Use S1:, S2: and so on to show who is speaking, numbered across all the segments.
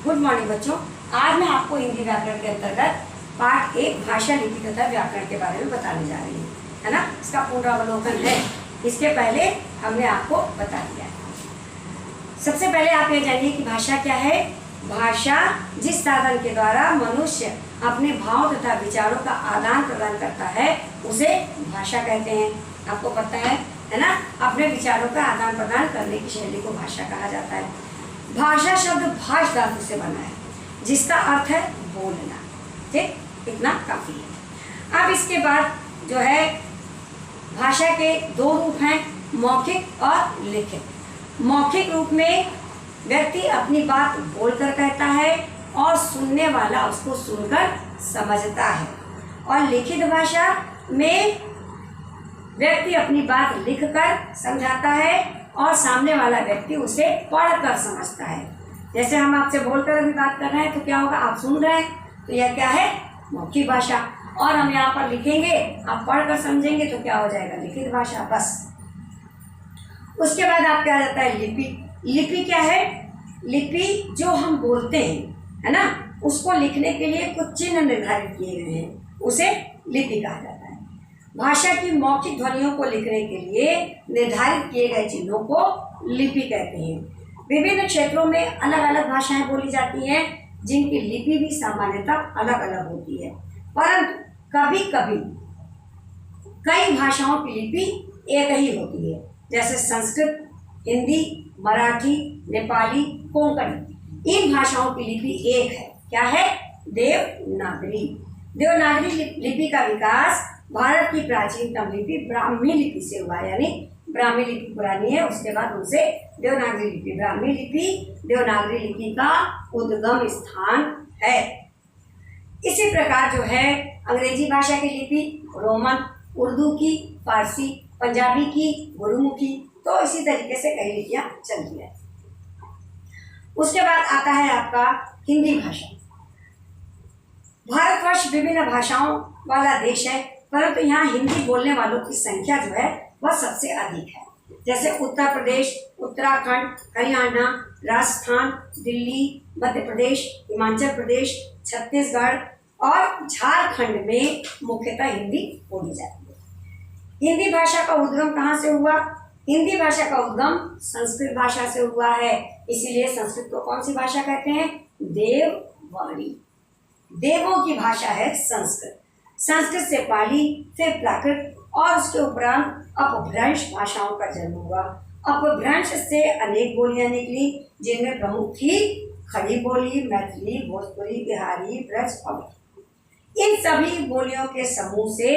S1: Good morning बच्चों। आज मैं आपको हिंदी व्याकरण के अंतर्गत पाठ 1 भाषा लिपि तथा व्याकरण के बारे में बताने जा रही हूँ, है ना। इसका पुनरावलोकन है, इसके पहले हमने आपको बता दिया है। सबसे पहले आप ये जानिए कि भाषा क्या है। भाषा जिस साधन के द्वारा मनुष्य अपने भाव तथा विचारों का आदान प्रदान करता है उसे भाषा कहते हैं। आपको पता है ना। अपने विचारों का आदान प्रदान करने की शैली को भाषा कहा जाता है। भाषा शब्द भाष धातु से बना है जिसका अर्थ है बोलना। ठीक, इतना काफी है। अब इसके बाद जो है भाषा के 2 रूप हैं, मौखिक और लिखित। मौखिक रूप में व्यक्ति अपनी बात बोलकर कहता है और सुनने वाला उसको सुनकर समझता है, और लिखित भाषा में व्यक्ति अपनी बात लिखकर समझाता है और सामने वाला व्यक्ति उसे पढ़कर समझता है। जैसे हम आपसे बोलकर अभी बात कर रहे हैं तो क्या होगा, आप सुन रहे हैं, तो यह क्या है, मौखिक भाषा। और हम यहाँ पर लिखेंगे, आप पढ़कर समझेंगे तो क्या हो जाएगा, लिखित भाषा। बस उसके बाद आप क्या आ जाता है, लिपि। लिपि क्या है, लिपि जो हम बोलते हैं, है ना, उसको लिखने के लिए कुछ चिन्ह निर्धारित किए गए हैं, उसे लिपि कहा जाता है। भाषा की मौखिक ध्वनियों को लिखने के लिए निर्धारित किए गए चिन्हों को लिपि कहते हैं। विभिन्न क्षेत्रों में अलग अलग भाषाएं बोली जाती हैं जिनकी लिपि भी सामान्यतः अलग अलग होती है, परंतु कभी कभी कई भाषाओं की लिपि एक ही होती है। जैसे संस्कृत, हिंदी, मराठी, नेपाली, कोंकणी, इन भाषाओं की लिपि एक है। क्या है, देवनागरी। देवनागरी लिपि का विकास भारत की प्राचीनतम लिपि ब्राह्मी लिपि से हुआ, यानी ब्राह्मी लिपि पुरानी है, उसके बाद उनसे देवनागरी लिपि। ब्राह्मी लिपि देवनागरी लिपि का उद्गम स्थान है। इसी प्रकार जो है अंग्रेजी भाषा की लिपि रोमन, उर्दू की फारसी, पंजाबी की गुरुमुखी, तो इसी तरीके से कई लिपियां चलती है। उसके बाद आता है आपका हिंदी भाषा। भारतवर्ष विभिन्न भाषाओं वाला देश है, परंतु यहाँ हिंदी बोलने वालों की संख्या जो है वह सबसे अधिक है। जैसे उत्तर प्रदेश, उत्तराखंड, हरियाणा, राजस्थान, दिल्ली, मध्य प्रदेश, हिमाचल प्रदेश, छत्तीसगढ़ और झारखंड में मुख्यतः हिंदी बोली जाती है। हिंदी भाषा का उद्गम कहाँ से हुआ? हिंदी भाषा का उद्गम संस्कृत भाषा से हुआ है, इसीलिए संस्कृत को कौन सी भाषा कहते हैं? देववाणी। देवों की भाषा है संस्कृत। संस्कृत से पाली, फिर प्राकृत और उसके उपरांत अपभ्रंश भाषाओं का जन्म हुआ। अपभ्रंश से अनेक बोलियां निकली, जिनमें प्रमुख थी खड़ी बोली, मैथिली, भोजपुरी, बिहारी, ब्रज और इन सभी बोलियों के समूह से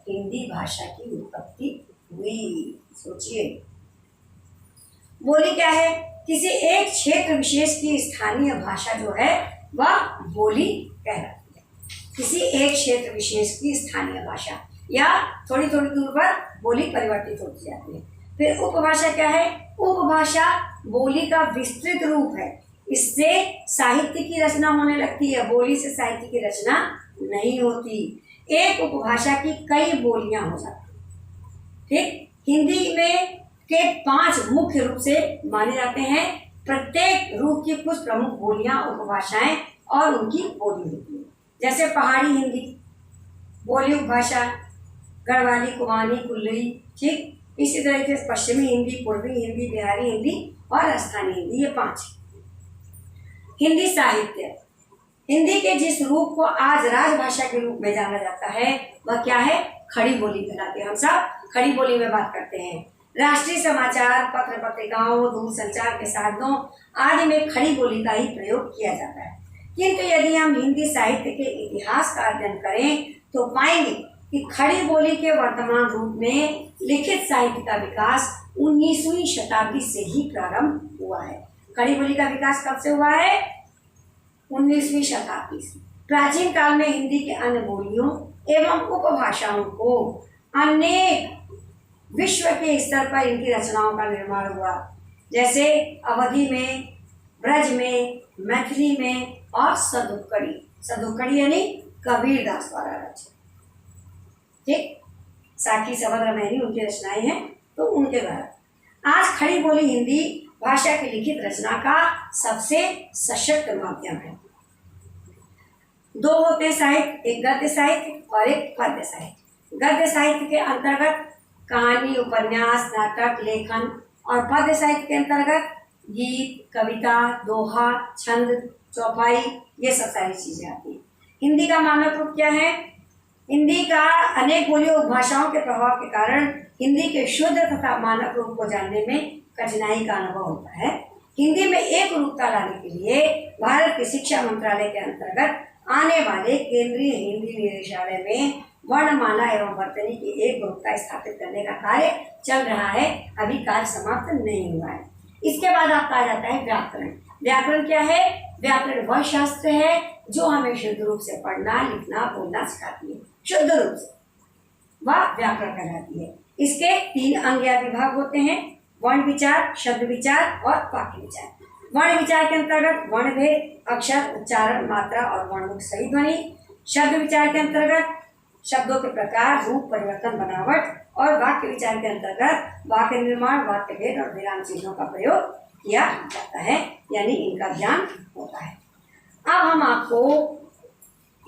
S1: हिंदी भाषा की उत्पत्ति हुई। सोचिए, बोली क्या है? किसी एक क्षेत्र विशेष की स्थानीय भाषा जो है वह बोली कहलाती है। किसी एक क्षेत्र विशेष की स्थानीय भाषा, या थोड़ी थोड़ी दूर पर बोली परिवर्तित होती जाती है। फिर उपभाषा क्या है? उपभाषा बोली का विस्तृत रूप है। इससे साहित्य की रचना होने लगती है, बोली से साहित्य की रचना नहीं होती। एक उपभाषा की कई बोलियां हो जाती। ठीक, हिंदी में के 5 मुख्य रूप से माने जाते हैं। प्रत्येक रूप की कुछ प्रमुख बोलियां, उपभाषाएं और उनकी बोली होती है। जैसे पहाड़ी हिंदी बोली उपभाषा, गढ़वाली, कुमाऊनी, कुल्लई। ठीक, इसी तरीके से पश्चिमी हिंदी, पूर्वी हिंदी, बिहारी हिंदी और राजस्थानी हिंदी, ये 5। हिंदी साहित्य, हिंदी के जिस रूप को आज राजभाषा के रूप में जाना जाता है वह क्या है? खड़ी बोली कहलाती है। हम सब खड़ी बोली में बात करते हैं। राष्ट्रीय समाचार पत्र पत्रिकाओं, दूरसंचार के साधनों आदि में खड़ी बोली का ही प्रयोग किया जाता है। किंतु यदि हम हिंदी साहित्य के इतिहास का अध्ययन करें तो पाएंगे कि खड़ी बोली के वर्तमान रूप में लिखित साहित्य का विकास 19वीं शताब्दी से ही प्रारंभ हुआ है। खड़ी बोली का विकास कब से हुआ है? 19वीं शताब्दी से। प्राचीन काल में हिंदी के अन्य बोलियों एवं उपभाषाओं को अनेक विश्व के स्तर पर इनकी रचनाओं का निर्माण हुआ। जैसे अवधी में, ब्रज में, मैथिली में और सदुक्कड़ी। सदुक्कड़ी यानी कबीरदास द्वारा रचित। ठीक, साखी, सबद, रमैनी उनकी रचनाएं हैं, तो उनके द्वारा। आज खड़ी बोली हिंदी भाषा की लिखित रचना का सबसे सशक्त माध्यम है। दो होते हैं साहित्य, एक गद्य साहित्य और एक पद्य साहित्य। गद्य साहित्य के अंतर्गत कहानी, उपन्यास, नाटक, लेखन, और पद्य साहित्य के अंतर्गत गीत, कविता, दोहा, छंद, चौपाई, ये सब सारी चीजें आती हैं। हिंदी का मानक रूप क्या है? हिंदी का अनेक बोलियों उपभाषाओं के प्रभाव के कारण हिंदी के शुद्ध तथा मानक रूप को जानने में कठिनाई का अनुभव होता है। हिंदी में एक रूपता लाने के लिए भारत के शिक्षा मंत्रालय के अंतर्गत आने वाले केंद्रीय हिंदी निदेशालय में वर्णमाला एवं वर्तनी की एक रूपता स्थापित करने का कार्य चल रहा है, अभी कार्य समाप्त नहीं हुआ है। इसके बाद आपका आ जाता है व्याकरण। व्याकरण क्या है? व्याकरण वह शास्त्र है जो हमें शुद्ध रूप से पढ़ना, लिखना, बोलना सिखाती है। शुद्ध रूप से वह व्याकरण कहलाती है। इसके 3 अंग या विभाग होते हैं: वर्ण विचार, शब्द विचार और वाक्य विचार। वर्ण विचार के अंतर्गत वर्ण भेद, अक्षर, उच्चारण, मात्रा और वर्णमुख सही ध्वनि। शब्द विचार के अंतर्गत शब्दों के प्रकार, रूप, परिवर्तन, बनावट। और वाक्य विचार के अंतर्गत वाक्य निर्माण, वाक्य भेद और विराम चिन्हों का प्रयोग किया जाता है, यानी इनका ज्ञान होता है। अब हम आपको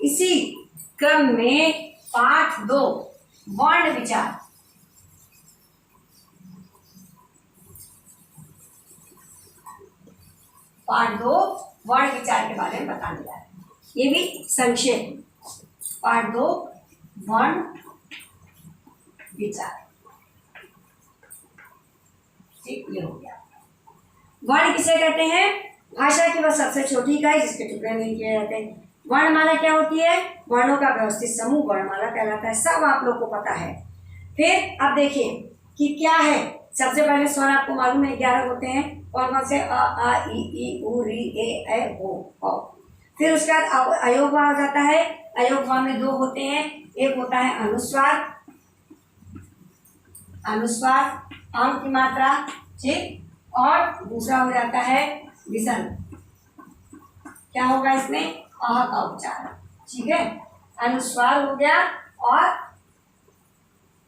S1: इसी क्रम में पाठ 2 वर्ण विचार, पाठ 2 वर्ण विचार के बारे में बताने जा रहे हैं। ये भी संक्षेप में। पाठ 2 वर्ण विचार, ठीक, ये हो गया। वर्ण किसे कहते हैं? भाषा की वह सबसे छोटी इकाई जिसके टुकड़े नहीं किए जाते हैं। वर्णमाला क्या होती है? वर्णों का व्यवस्थित समूह वर्णमाला कहलाता है। सब आप लोग को पता है। फिर अब देखिए कि क्या है। सबसे पहले स्वर आपको मालूम है 11 होते हैं। कौन कौन से? अ, आ, ई, उ, री, ए, ओ, औ। फिर उसके बाद अयोग आ जाता है। अयोग में 2 होते हैं। एक होता है अनुस्वार, अनुस्वार अंग की मात्रा, ठीक, और दूसरा हो जाता है विसर्ग। क्या होगा इसमें? अह का उच्चारण, ठीक है। अनुस्वार हो गया और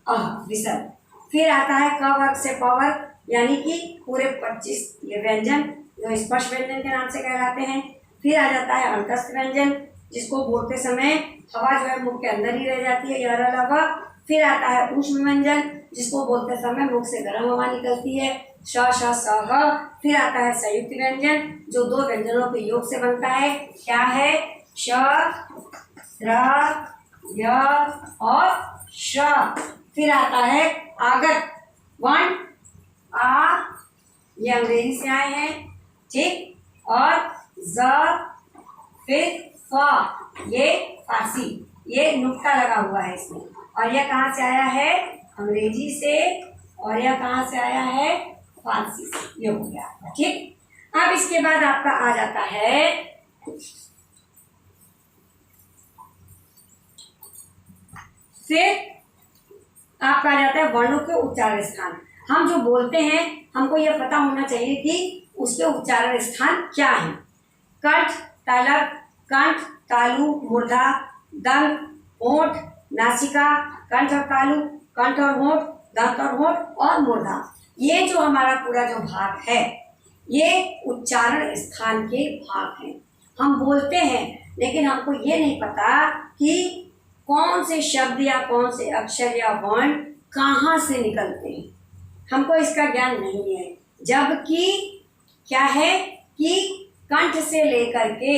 S1: अह विसर्ग। फिर आता है क वर्ग से प वर्ग, यानी कि पूरे 25 ये व्यंजन जो स्पर्श व्यंजन के नाम से कहलाते हैं। फिर आ जाता है अंतस्थ व्यंजन, जिसको बोलते समय हवा जो है मुख के अंदर ही रह जाती है, यह हवा। फिर आता है ऊष्म व्यंजन, जिसको बोलते समय मुख से गर्म हवा निकलती है, श, श, स, ह। फिर आता है संयुक्त व्यंजन, जो 2 व्यंजनों के योग से बनता है। क्या है? श, र, य और श। फिर आता है आगत वर्ण, आ, ये अंग्रेजी से आए हैं, ठीक, और ज, फिर फ, ये फारसी, ये नुक्ता लगा हुआ है इसमें। और यह कहाँ से आया है? अंग्रेजी से। और यह कहाँ से आया है? फारसी से। ये हो गया, ठीक। अब इसके बाद आपका आ जाता है फिर आपका आ जाता है वर्णों के उच्चारण स्थान। हम जो बोलते हैं हमको यह पता होना चाहिए कि उसके उच्चारण स्थान क्या है। कंठ, तालव्य, कंठ, तालु, मूर्धा, दंत, होंठ, नासिका, कंठ और तालु, कंठ और होंठ, दंत और होंठ और मूर्धा। ये जो हमारा पूरा जो भाग है ये उच्चारण स्थान के भाग हैं। हम बोलते हैं लेकिन हमको ये नहीं पता कि कौन से शब्द या कौन से अक्षर या वर्ण कहाँ से निकलते हैं, हमको इसका ज्ञान नहीं है। जबकि क्या है कि कंठ से लेकर के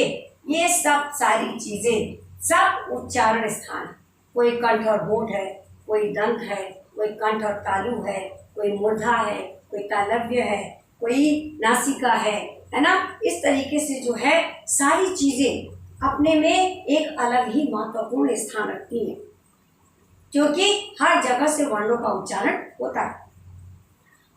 S1: ये सब सारी चीजें सब उच्चारण स्थान, कोई कंठ और होंठ है, कोई दंत है, कोई कंठ और तालु है, कोई मूर्धा है, कोई तालव्य है, कोई नासिका है ना। इस तरीके से जो है सारी चीजें अपने में एक अलग ही महत्वपूर्ण स्थान रखती हैं, क्योंकि हर जगह से वर्णों का उच्चारण होता है।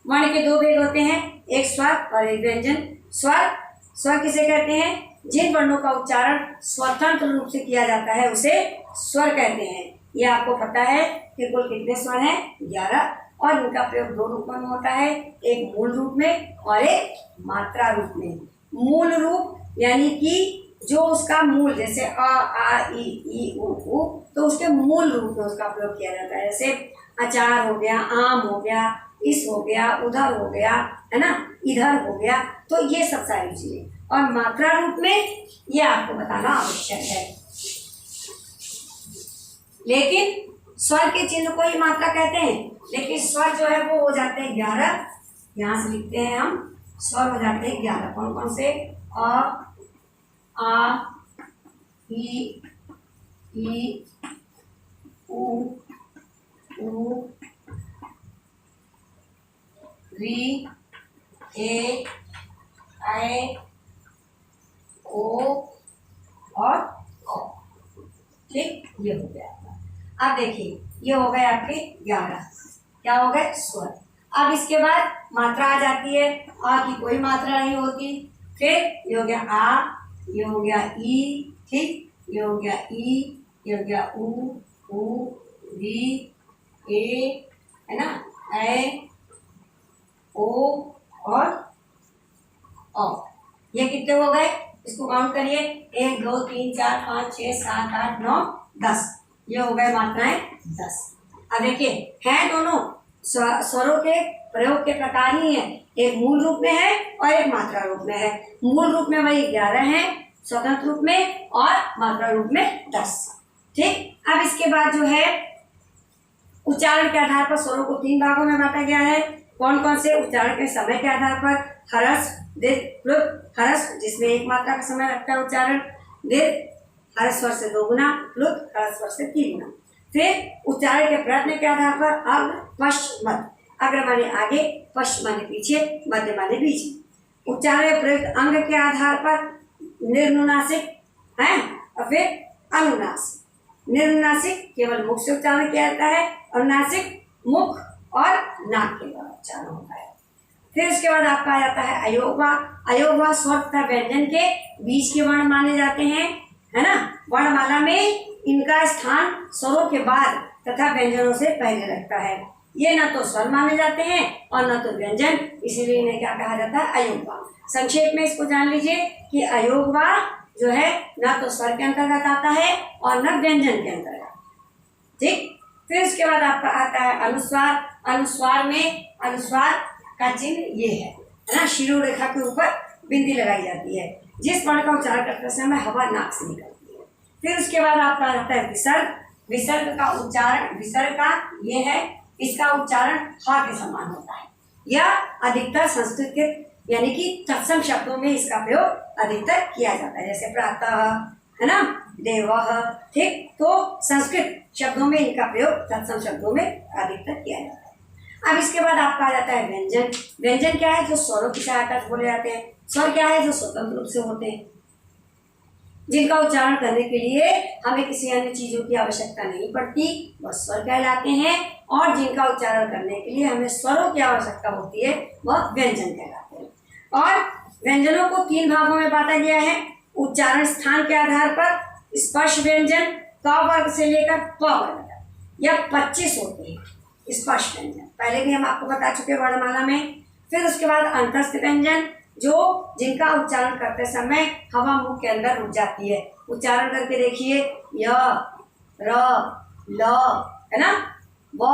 S1: वर्ण के 2 भेद होते हैं, एक स्वर और एक व्यंजन। स्वर किसे कहते हैं? जिन वर्णों का उच्चारण स्वतंत्र रूप से किया जाता है उसे स्वर कहते हैं। ये आपको पता है कि कुल कितने स्वर हैं? 11, और इनका प्रयोग 2 रूपों में होता है, एक मूल रूप में और एक मात्रा रूप में। मूल रूप यानी कि जो उसका मूल, जैसे अ, आ, ई, उ, तो उसके मूल रूप में उसका प्रयोग किया जाता है। जैसे अचार हो गया, आम हो गया, इस हो गया, उधर हो गया, है ना, इधर हो गया। तो ये सब सारी चीजें। और मात्रा रूप में ये आपको बताना आवश्यक है। लेकिन स्वर के चिन्ह को ही मात्रा कहते हैं, लेकिन स्वर जो है वो हो जाते हैं 11। यहां से लिखते हैं हम, स्वर हो जाते हैं 11। कौन कौन से? अ, आ, ई, उ, री, ए, ऐ, ओ और औ। ठीक, ये हो गया आपका। अब देखिए, ये हो गए आपके 11। क्या हो गए? स्वर। अब इसके बाद मात्रा आ जाती है। आ की कोई मात्रा नहीं होती। फिर ये हो गया आ, ये हो गया ई, ठीक, ये हो गया ई, ये हो गया उ, री, ए, है ना, ऐ, ओ और औ। ये कितने हो गए? इसको काउंट करिए। 1 2 3 4 5 6 7 8 9 10। ये हो गए मात्राएं 10। अब देखिए, हैं दोनों स्वरों के प्रयोग के प्रकार ही है। एक मूल रूप में है और एक मात्रा रूप में है। मूल रूप में वही 11 है, स्वतंत्र रूप में, और मात्रा रूप में 10। ठीक। अब इसके बाद जो है, उच्चारण के आधार पर स्वरों को 3 भागों में बांटा गया है। कौन कौन से? उच्चारण के समय के आधार पर हरस, दीर्घ, प्लुत। हरस जिसमें 1 मात्रा का समय लगता है उच्चारण। दीर्घ हरस स्वर से 2 गुना, प्लुत हरस स्वर से 3 गुना। फिर उच्चारण के प्रयत्न के आधार पर अग्र, पश्च, मध्य। अग्र माने आगे, पश्च माने पीछे, मध्य माने बीच। उच्चारण में प्रयुक्त अंग के आधार पर निर्नुनासिक है और फिर अनुनासिक। निर्नुनासिक केवल मुख से उच्चारण किया जाता है, और नासिक मुख और नाक के द्वारा उच्चारण होता है। फिर उसके बाद आपका आ जाता है अयोगवा। अयोगवा स्वर तथा व्यंजन के बीच के वर्ण माने जाते हैं, है ना। वर्णमाला में इनका स्थान स्वरों के बाद तथा व्यंजनों से पहले लगता है। ये न तो स्वर माने जाते हैं और न तो व्यंजन, इसीलिए इन्हें क्या कहा जाता है? अयोगवा। संक्षेप में इसको जान लीजिए कि अयोगवा जो है न तो स्वर के अंतर्गत आता है और न व्यंजन के अंतर्गत। ठीक। फिर उसके बाद आपका आता है अनुस्वार। अनुस्वार में अनुस्वार का चिन्ह ये है ना, शिरोरेखा के ऊपर बिंदी लगाई जाती है। जिस वर्ण का उच्चारण करते समय हवा नाक से निकलती है। फिर उसके बाद आपका आता है विसर्ग। विसर्ग का उच्चारण, विसर्ग का ये है, इसका उच्चारण हा के समान होता है। यह अधिकतर संस्कृत के यानी कि तत्सम शब्दों में इसका प्रयोग अधिकतर किया जाता है, जैसे प्रातः, है ना, देवः। ठीक। तो संस्कृत शब्दों में इनका प्रयोग तत्सम शब्दों में अधिकतर किया जाता है। अब इसके बाद आपका आ जाता है व्यंजन। व्यंजन क्या है? जो स्वरों की सहायता से बोले जाते हैं। स्वर क्या है? जो स्वतंत्र रूप से होते हैं, जिनका उच्चारण करने के लिए हमें किसी अन्य चीजों की आवश्यकता नहीं पड़ती, वह स्वर कहलाते हैं। और जिनका उच्चारण करने के लिए हमें स्वरों की आवश्यकता होती है, वह व्यंजन कहलाते हैं। और व्यंजनों को 3 भागों में बांटा गया है। उच्चारण स्थान के आधार पर स्पर्श व्यंजन क वर्ग से लेकर प वर्ग तक, यह 25 होते हैं स्पर्श व्यंजन। पहले भी हम आपको बता चुके वर्णमाला में। फिर उसके बाद अंतस्थ व्यंजन, जो जिनका उच्चारण करते समय हवा मुंह के अंदर रुक जाती है। उच्चारण करके देखिए, य, र, ल, है ना, व।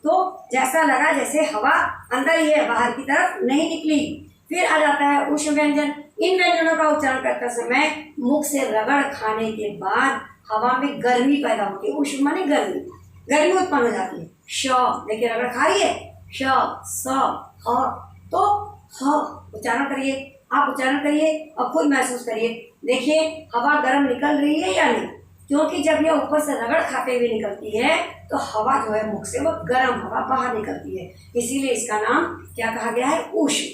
S1: तो जैसा लगा जैसे हवा अंदर ही है, बाहर की तरफ नहीं निकली। फिर आ जाता है उष्ण व्यंजन। इन व्यंजनों का उच्चारण करते समय मुख से रगड़ खाने के बाद हवा में गर्मी पैदा होती है। उष्ण माने गर्मी, गर्मी उत्पन्न हो जाती है। श, देखिए रगड़ खा रही है, श, स, ह। तो ह उच्चारण करिए, आप उच्चारण करिए और खुद महसूस करिए। देखिए हवा गर्म निकल रही है या नहीं, क्योंकि जब यह ऊपर से रगड़ खाते हुए निकलती है तो हवा जो है मुख से वो गर्म हवा बाहर निकलती है, इसीलिए इसका नाम क्या कहा गया है? उष्ण।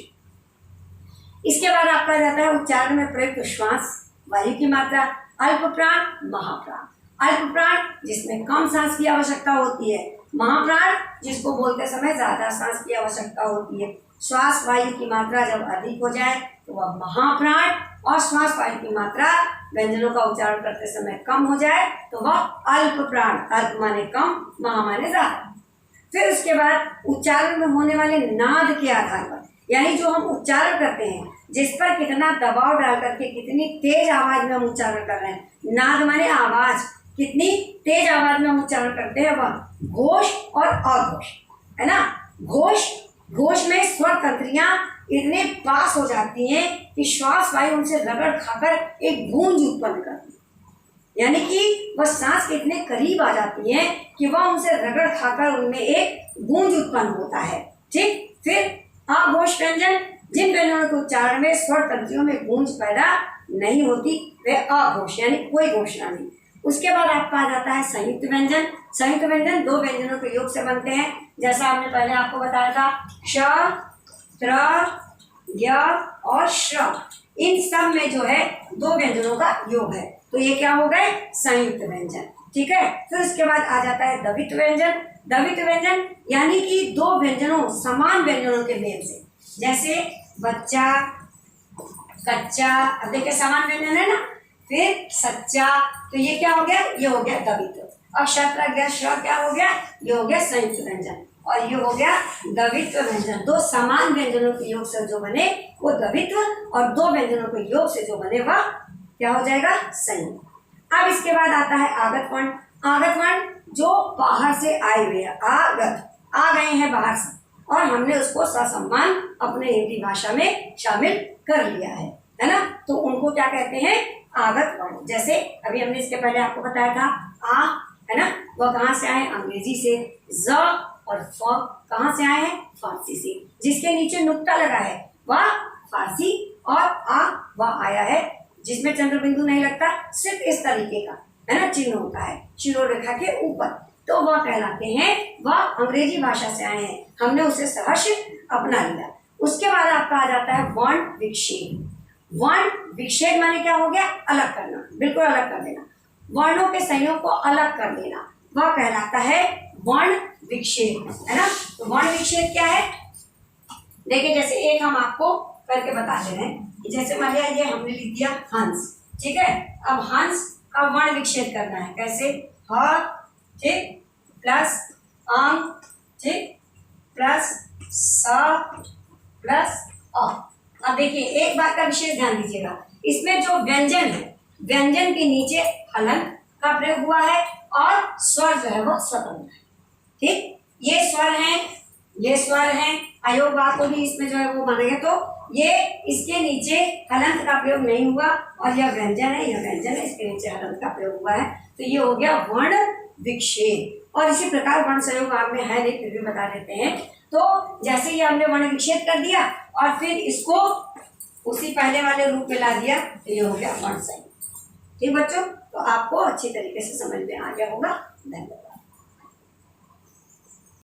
S1: इसके बाद आपका जाता है उच्चारण में प्रयुक्त श्वास, वायु की मात्रा। अल्प प्राण, महाप्राण। अल्प प्राण जिसमें कम सांस की आवश्यकता होती है, महाप्राण जिसको बोलते समय ज्यादा सांस की आवश्यकता होती है। श्वास वायु की मात्रा जब अधिक हो जाए तो वह महाप्राण, और श्वास वायु की मात्रा व्यंजनों का उच्चारण करते समय कम हो जाए तो वह अल्प प्राण। अल्प माने कम, महा माने ज्यादा। फिर उसके बाद उच्चारण में होने वाले नाद के आधार पर, यानी जो हम उच्चारण करते हैं, जिस पर कितना दबाव डाल करके कितनी तेज आवाज में हम उच्चारण कर रहे हैं। नाद माने आवाज, कितनी तेज आवाज में हम उच्चारण करते हैं, वह घोष और अघोष, है ना। घोष घोष में स्वर तंत्रियां इतने पास हो जाती हैं कि श्वास वायु उनसे रगड़ खाकर एक गूंज उत्पन्न करती है। यानी कि वह सांस के इतने करीब आ जाती हैं कि वह उनसे रगड़ खाकर उनमें एक गूंज उत्पन्न होता है। ठीक, फिर अघोष व्यंजन, जिन व्यंजनों के उच्चारण में स्वर तंत्रियों में गूंज पैदा नहीं होती वे अघोष यानी कोई घोषणा नहीं। उसके बाद आपका आ जाता है संयुक्त व्यंजन। संयुक्त व्यंजन दो व्यंजनों के योग से बनते हैं, जैसा हमने पहले आपको बताया था, श, त्र, य और श्र। इन सब में जो है दो व्यंजनों का योग है, तो ये क्या हो गए? संयुक्त व्यंजन। ठीक है, फिर उसके बाद आ जाता है द्वित व्यंजन। द्वित व्यंजन यानी कि दो व्यंजनों समान व्यंजनों के मेल से, जैसे बच्चा, कच्चा, अब देखिए समान व्यंजन है ना, फिर सच्चा, तो ये क्या हो गया? ये हो गया द्वित। अब शत्र गया, श्र क्या हो गया? ये हो गया संयुक्त व्यंजन, और ये हो गया द्वित्व व्यंजन। दो समान व्यंजनों के योग से जो बने वो द्वित्व, और दो व्यंजनों के योग से जो बने वह क्या हो जाएगा? संयुक्त। अब इसके बाद आता है आगत वर्ण। आगत वर्ण जो बाहर से आए हुए हैं, आगत आ गए हैं बाहर से, और हमने उसको ससम्मान अपने हिंदी भाषा में शामिल कर लिया है ना, तो उनको क्या कहते हैं? आगत वर्ण। जैसे अभी हमने इसके पहले आपको बताया था आ, है ना, वह कहाँ से आए? अंग्रेजी से। ज और फ कहाँ से आए हैं? फारसी से। जिसके नीचे नुक्ता लगा है वह फारसी, और आ वह आया है जिसमें चंद्र बिंदु नहीं लगता, सिर्फ इस तरीके का है ना चिन्ह होता है शिरोरेखा रेखा के ऊपर, तो वह कहलाते हैं, वह अंग्रेजी भाषा से आए हैं, हमने उसे सहर्ष अपना लिया। उसके बाद आपका आ जाता है वर्ण विक्षेप। वर्ण विक्षेप माने क्या हो गया? अलग करना, बिल्कुल अलग कर देना, वर्णों के संयोग को अलग कर देना, वह कहलाता है वर्ण विक्षेप, है ना। तो वर्ण विक्षेप क्या है? देखिए, जैसे एक हम आपको करके बता दे रहे हैं, जैसे मान लिया ये हमने लिख दिया हंस, ठीक है। अब हंस का वर्ण विक्षेप करना है, कैसे? ह, ठीक, प्लस अंग, ठीक, प्लस स प्लस अ। अब देखिए एक बात का विशेष ध्यान दीजिएगा, इसमें जो व्यंजन है, व्यंजन के नीचे हलन का प्रयोग हुआ है, और स्वर जो है वो स्वतंत्र है। ठीक, ये स्वर हैं, ये स्वर हैं, अयोग को भी इसमें जो है वो मानेंगे, तो ये इसके नीचे हलंत का प्रयोग नहीं हुआ, और यह व्यंजन है, यह व्यंजन है, इसके नीचे हलंत का प्रयोग हुआ है, तो ये हो गया वर्ण विक्षेप। और इसी प्रकार वर्ण संयोग आपने है नहीं, फिर भी बता देते हैं। तो जैसे ही हमने वर्ण विक्षेप कर दिया और फिर इसको उसी पहले वाले रूप में ला दिया, तो ये हो गया वर्ण संयोग। ठीक बच्चों, तो आपको अच्छी तरीके से समझ में आ गया होगा। धन्यवाद।